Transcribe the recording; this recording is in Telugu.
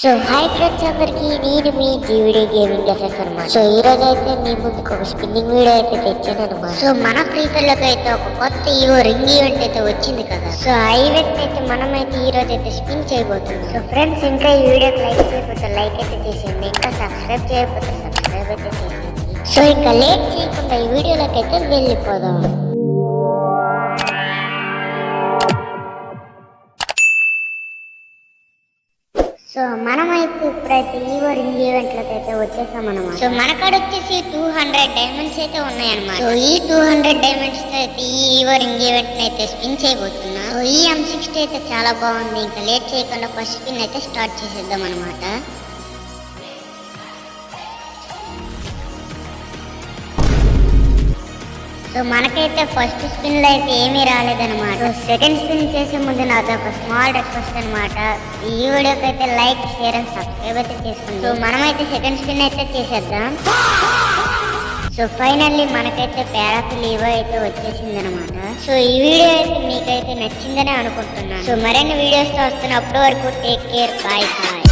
సో హాయ్ ఫ్రెండ్స్ అందరికి, నేను మీ జీవిడే గేమింగ్ ఎఫెక్ట్ అనమాట. సో ఈ రోజు అయితే మీ ముందుకు ఒక స్పిన్నింగ్ వీడియో అయితే తెచ్చాను అనమాట. సో మన ఫ్రీ ఫైర్ లోకి అయితే ఒక కొత్త రింగ్ ఈవెంట్ అయితే వచ్చింది కదా. సో ఆ ఈవెంట్ అయితే మనమైతే ఈ రోజు అయితే స్పిన్ చేయబోతున్నాం. సో ఫ్రెండ్స్, ఇంకా ఈ వీడియోకి లైక్ చేయకపోతే లైక్ అయితే చేసేయండి, ఇంకా సబ్స్క్రైబ్ చేయకపోతే సబ్స్క్రైబ్ అయితే చేసేయండి. సో ఇంకా లేట్ చేయకుండా ఈ వీడియోలోకి అయితే వెళ్ళిపోదాం. సో మనమైతే ఇప్పుడైతే రింగ్ ఈవెంట్ లోకి అయితే వచ్చేసాం అనమాట. సో మనకాడ వచ్చేసి 200 డైమండ్స్ అయితే ఉన్నాయన్నమాట. సో ఈ 200 డైమండ్స్ తో అయితే ఈ రింగ్ ఈవెంట్ అయితే స్పిన్ చేయబోతున్నా. సో ఈ M60 అయితే చాలా బాగుంది. ఇంకా లేట్ చేయకుండా ఫస్ట్ స్పిన్ అయితే స్టార్ట్ చేసేద్దాం అనమాట. సో మనకైతే ఫస్ట్ స్పిన్ లో అయితే ఏమీ రాలేదన్నమాట. సెకండ్ స్పిన్ చేసే ముందు నాది ఒక స్మాల్ రిక్వెస్ట్ అనమాట. ఈ వీడియోకి అయితే లైక్, షేర్ అండ్ సబ్స్క్రైబ్ అయితే చేసుకోండి. సో మనమైతే సెకండ్ స్పిన్ అయితే చేసేద్దాం. సో ఫైనల్లీ మనకైతే పారాఫిల్ ఈవో అయితే వచ్చేసింది అనమాట. సో ఈ వీడియో అయితే మీకైతే నచ్చిందని అనుకుంటున్నాను. సో మరిన్ని వీడియోస్ తో వస్తున్నప్పటి వరకు టేక్ కేర్, బాయ్ బాయ్.